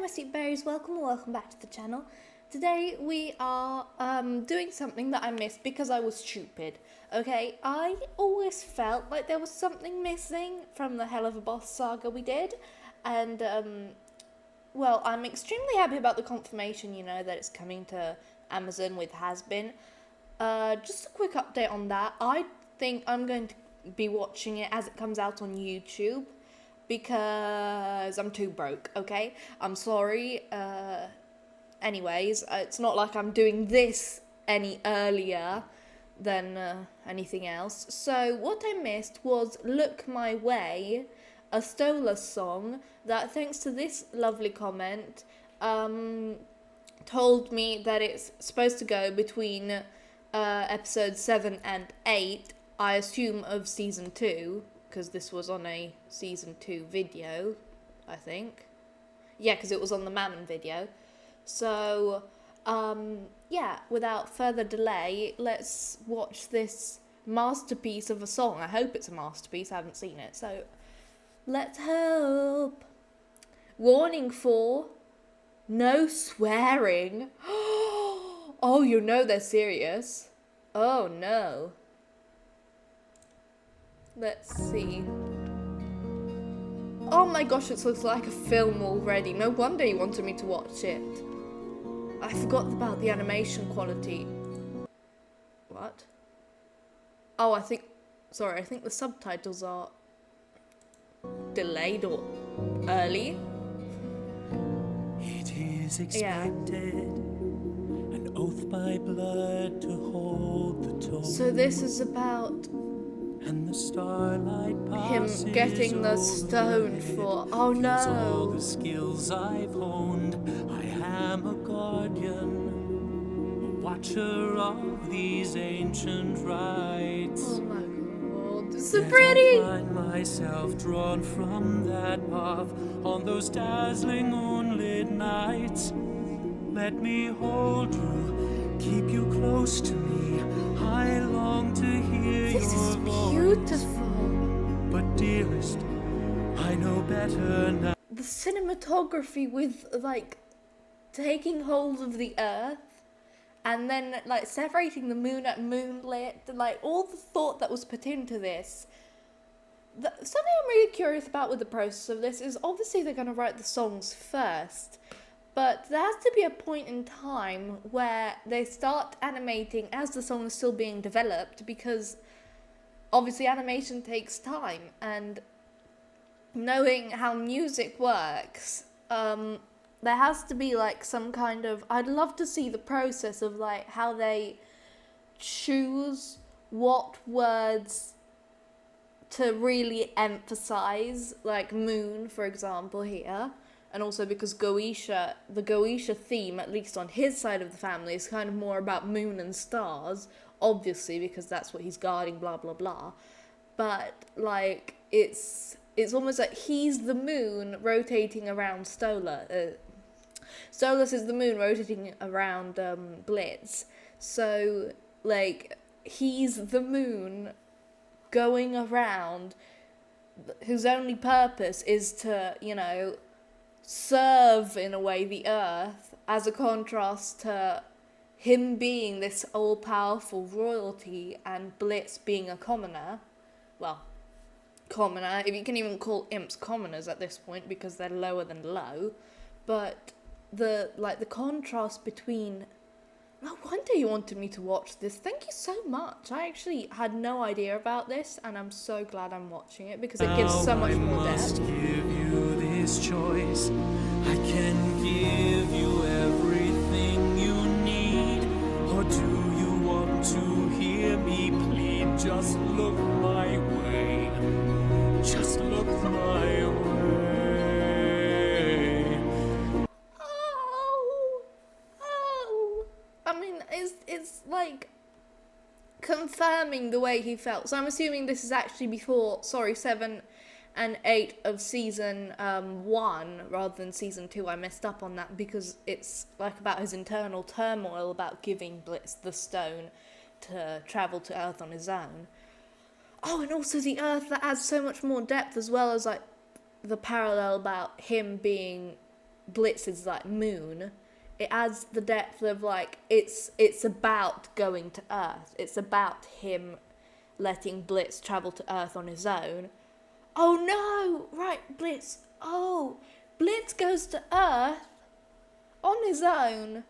my sweet berries, welcome back to the channel. Today we are doing something that I missed because I was stupid. Okay, I always felt like there was something missing from the Helluva boss saga we did, and well, I'm extremely happy about the confirmation, that it's coming to Amazon with Has Been. Just a quick update on that. I think I'm going to be watching it as it comes out on YouTube, because I'm too broke, okay? I'm sorry. Anyways, it's not like I'm doing this any earlier than anything else. So what I missed was Look My Way, a Stolas song that, thanks to this lovely comment, told me that it's supposed to go between episodes 7 and 8, I assume of season 2, because this was on a season 2 video, I think. Yeah, because it was on the Mammon video. So, yeah, without further delay, let's watch this masterpiece of a song. I hope it's a masterpiece, I haven't seen it, so let's hope. Warning for no swearing. Oh, they're serious. Oh no. Let's see. Oh my gosh, it looks like a film already. No wonder you wanted me to watch it. I forgot about the animation quality. What? Oh, I think the subtitles are delayed or early. It is expected, an oath by blood to hold the toll. So this is about and the starlight him getting the stone for, oh no. All the skills I've honed. I am a guardian, a watcher of these ancient rites. Oh my god, it's so pretty. I find myself drawn from that path on those dazzling moonlit nights. Let me hold you, keep you close to me. I long to hear This your is voice. beautiful. But dearest, I know better now. The cinematography with, taking hold of the earth and then, separating the moon at moonlit, all the thought that was put into this. Something I'm really curious about with the process of this is, obviously they're going to write the songs first, but there has to be a point in time where they start animating as the song is still being developed, because obviously animation takes time, and knowing how music works, there has to be some kind of, I'd love to see the process of how they choose what words to really emphasize, moon, for example, here. And also because the Goetia theme, at least on his side of the family, is kind of more about moon and stars, obviously, because that's what he's guarding, blah, blah, blah. But, it's almost like he's the moon rotating around Stolas. Stolas is the moon rotating around Blitz. So, he's the moon going around, whose only purpose is to, serve, in a way, the earth, as a contrast to him being this all-powerful royalty and Blitz being a commoner. Well, commoner, if you can even call imps commoners at this point, because they're lower than low. But the contrast between, no wonder you wanted me to watch this. Thank you so much. I actually had no idea about this, and I'm so glad I'm watching it, because it gives so much more depth. I must give you this choice. I can give you everything you need. Or do you want to hear me plead? Just look my way. Just look my way. Oh. I mean, it's confirming the way he felt. So I'm assuming this is actually before, 7 and 8 of season 1 rather than season 2. I messed up on that because it's about his internal turmoil about giving Blitz the stone to travel to Earth on his own. Oh, and also the Earth, that adds so much more depth, as well as the parallel about him being Blitz's like moon, it adds the depth of like it's about going to Earth. It's about him letting Blitz travel to Earth on his own. Oh no! Right, Blitz. Oh, Blitz goes to Earth on his own.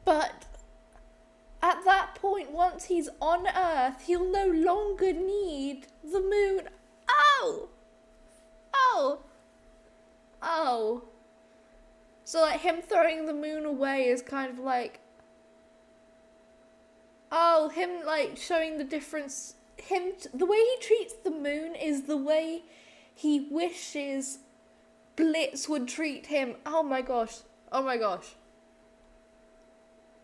But at that point, once he's on Earth, he'll no longer need the moon. Oh! Oh! Oh. So, like, him throwing the moon away is kind of like... Oh, him, like, showing the difference... The way he treats the moon is the way he wishes Blitz would treat him. Oh my gosh. Oh my gosh.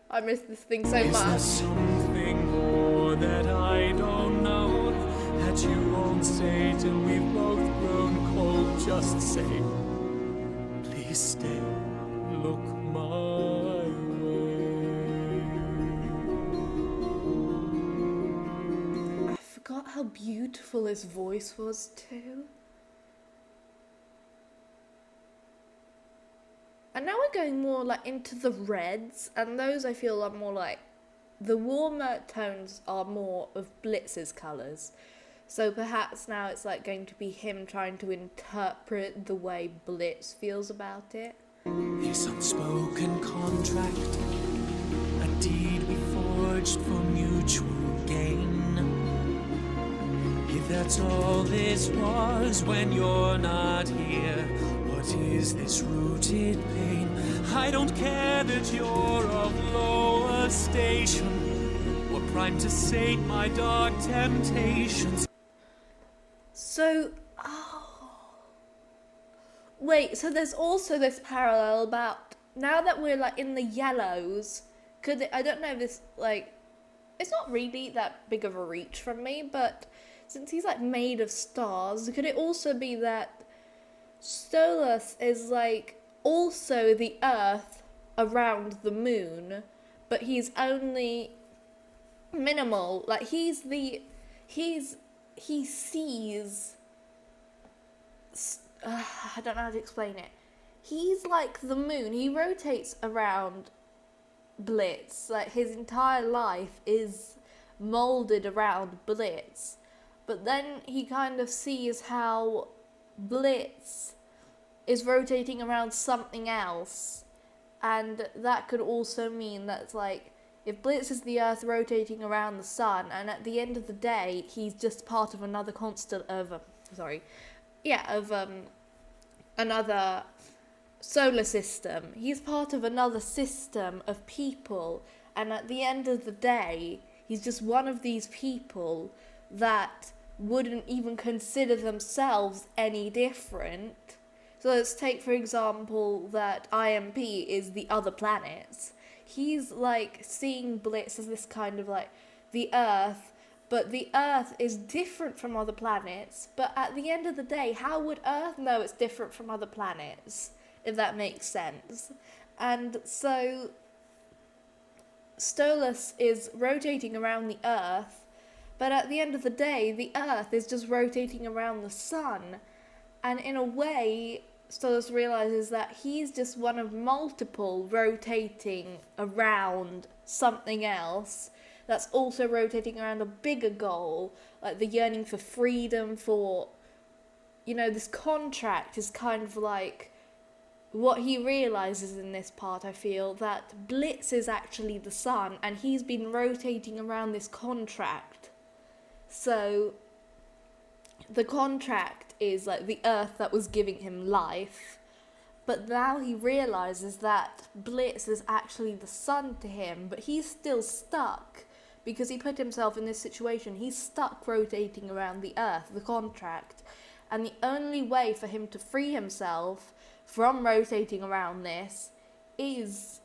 I miss this thing so Is there much. something more that I don't know that you won't say till we've both grown cold? Just say, please stay, look my way. I forgot how beautiful his voice was too. And now we're going more like into the reds, and those I feel are more like, the warmer tones are more of Blitz's colours. So perhaps now it's like going to be him trying to interpret the way Blitz feels about it. This unspoken contract, a deed we forged for mutual gain. If that's all this was when you're not here, what is this rooted pain? I don't care that you're of lower station, or primed to sate my dark temptations. So, wait, so there's also this parallel about, now that we're like in the yellows, I don't know if this, like, it's not really that big of a reach from me, but since he's like made of stars, could it also be that Stolas is like also the Earth around the moon, but he's only minimal, like he sees, I don't know how to explain it. He's like the moon, he rotates around Blitz, like his entire life is molded around Blitz, but then he kind of sees how Blitz is rotating around something else, and that could also mean that's like, if Blitz is the Earth rotating around the sun, and at the end of the day, he's just part of another another solar system. He's part of another system of people, and at the end of the day, he's just one of these people that wouldn't even consider themselves any different. So let's take, for example, that IMP is the other planets. He's like seeing Blitz as this kind of like the Earth, but the Earth is different from other planets. But at the end of the day, how would Earth know it's different from other planets, if that makes sense? And so Stolas is rotating around the Earth, but at the end of the day, the Earth is just rotating around the sun. And in a way, Stolas realizes that he's just one of multiple rotating around something else that's also rotating around a bigger goal, like the yearning for freedom, for, this contract is kind of like what he realizes in this part, I feel, that Blitz is actually the sun, and he's been rotating around this contract. So the contract is like the Earth that was giving him life, but now he realizes that Blitz is actually the sun to him, but he's still stuck because he put himself in this situation. He's stuck rotating around the Earth, the contract, and the only way for him to free himself from rotating around this is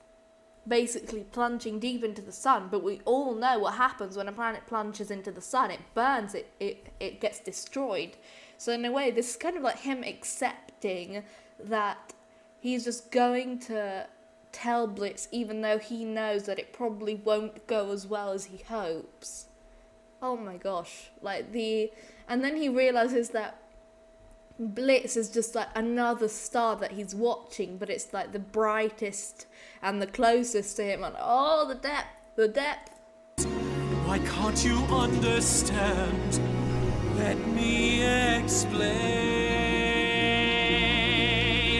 basically plunging deep into the sun. But we all know what happens when a planet plunges into the sun. It burns, it gets destroyed. So in a way, this is kind of like him accepting that he's just going to tell Blitz, even though he knows that it probably won't go as well as he hopes. Oh my gosh. And then he realizes that Blitz is just like another star that he's watching, but it's like the brightest and the closest to him. And oh, the depth. Why can't you understand? Let me explain.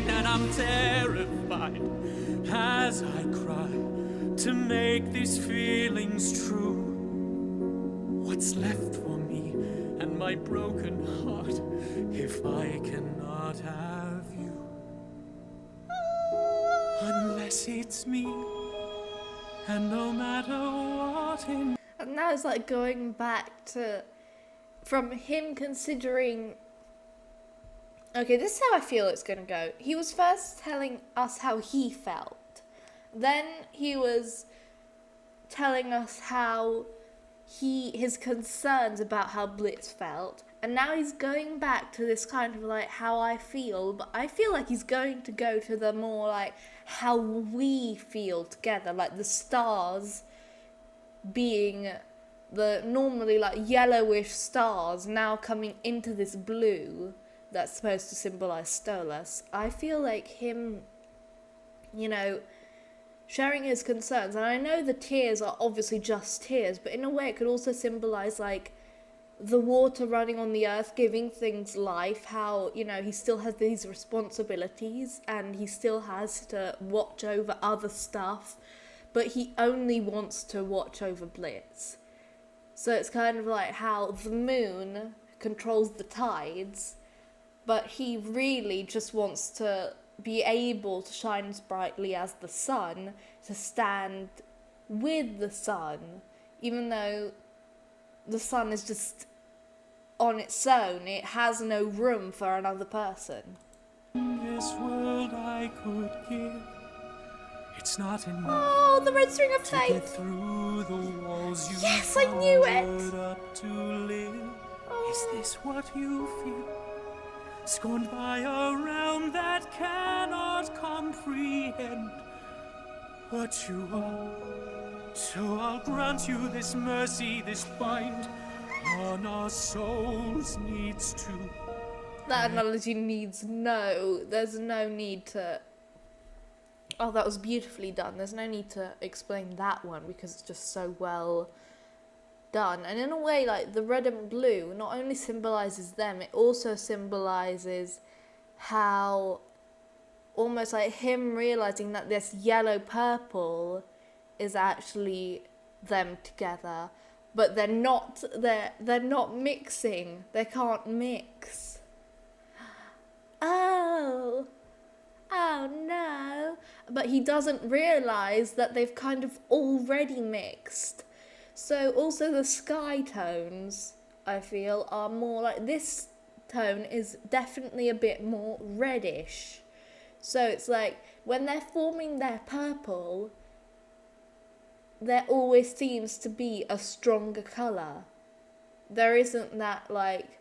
And I'm terrified as I cry to make these feelings true. What's left for me and my broken heart if I cannot have you? Unless it's me, and no matter what in. And now it's like going back to, from him considering, okay, this is how I feel it's gonna go. He was first telling us how he felt. Then he was telling us how his concerns about how Blitz felt. And now he's going back to this kind of like how I feel, but I feel like he's going to go to the more like how we feel together, like the stars being the normally like yellowish stars now coming into this blue that's supposed to symbolize Stolas. I feel like him, you know, sharing his concerns, and I know the tears are obviously just tears, but in a way it could also symbolize like the water running on the earth, giving things life, how, you know, he still has these responsibilities and he still has to watch over other stuff, but he only wants to watch over Blitz. So it's kind of like how the moon controls the tides, but he really just wants to be able to shine as brightly as the sun, to stand with the sun, even though the sun is just on its own, it has no room for another person. This world I could give, it's not enough. Oh, the red string of to get fate! through the walls you Yes, I knew it! followed up to live. Is this what you feel? Scorned by a realm that cannot comprehend what you are. So I'll grant you this mercy, this bind on our souls needs to. That analogy needs there's no need to. Oh, that was beautifully done. There's no need to explain that one because it's just so well done. And in a way, like, the red and blue not only symbolizes them, it also symbolizes how almost like him realizing that this yellow purple is actually them together, but they're not mixing. They can't mix. Oh no. But he doesn't realize that they've kind of already mixed. So also the sky tones, I feel, are more like, this tone is definitely a bit more reddish. So it's like when they're forming their purple, there always seems to be a stronger colour. There isn't that like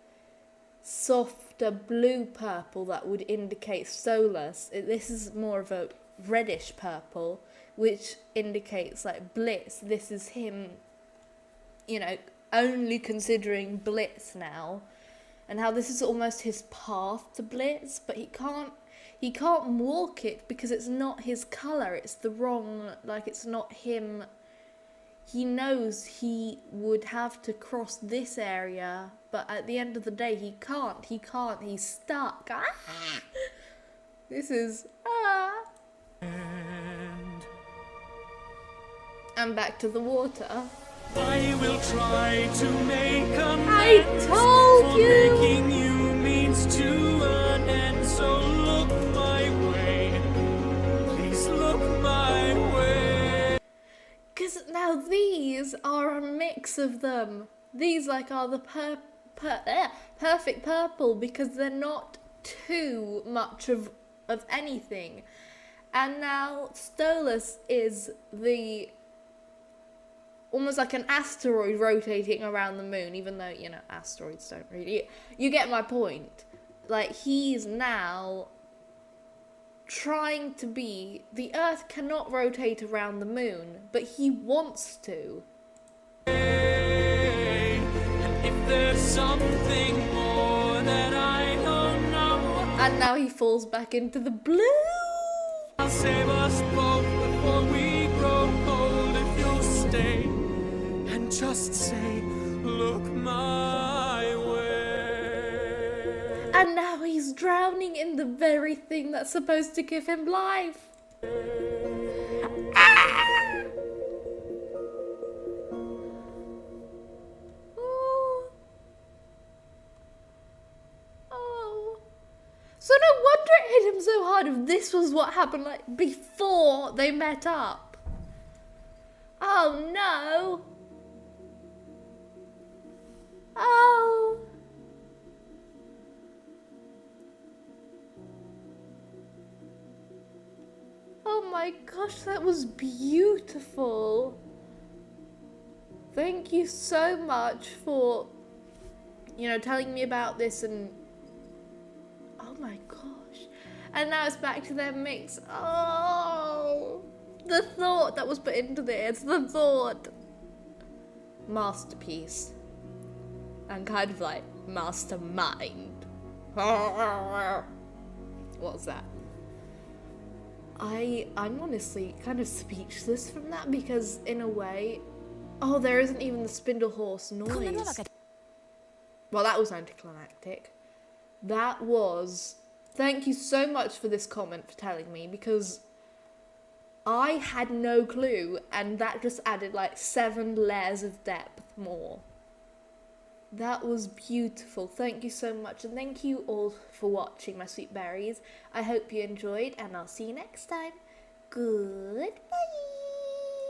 softer blue purple that would indicate Stolas. This is more of a reddish purple, which indicates like Blitz. This is him, you know, only considering Blitz now, and how this is almost his path to Blitz, but he can't walk it because it's not his colour. It's the wrong, like, it's not him. He knows he would have to cross this area, but at the end of the day, he can't, he's stuck. This is, And back to the water. I will try to make amends. I told for you! making you means to an end. So look my way, please look my way. Because now these are a mix of them. These like are the perfect purple because they're not too much of anything. And now Stolas is the almost like an asteroid rotating around the moon, even though, you know, asteroids don't really... You get my point. Like, he's now trying to be... The Earth cannot rotate around the moon, but he wants to. And if there's something more that I don't know, And now he falls back into the blue. I'll save us both before we grow old if you'll stay and just say, look my way. And now he's drowning in the very thing that's supposed to give him life. Ah! Oh. Oh. So no wonder it hit him so hard if this was what happened like before they met up. Oh no. Oh. Oh my gosh, that was beautiful. Thank you so much for, telling me about this and, oh my gosh. And now it's back to their mix. Oh, the thought that was put into this, the thought. Masterpiece. And kind of like mastermind. What's that? I'm honestly kind of speechless from that because in a way, there isn't even the spindle horse noise. Well, that was anticlimactic. That was, thank you so much for this comment for telling me because I had no clue and that just added like 7 layers of depth more. That was beautiful. Thank you so much. And thank you all for watching, my sweet berries. I hope you enjoyed and I'll see you next time. Goodbye.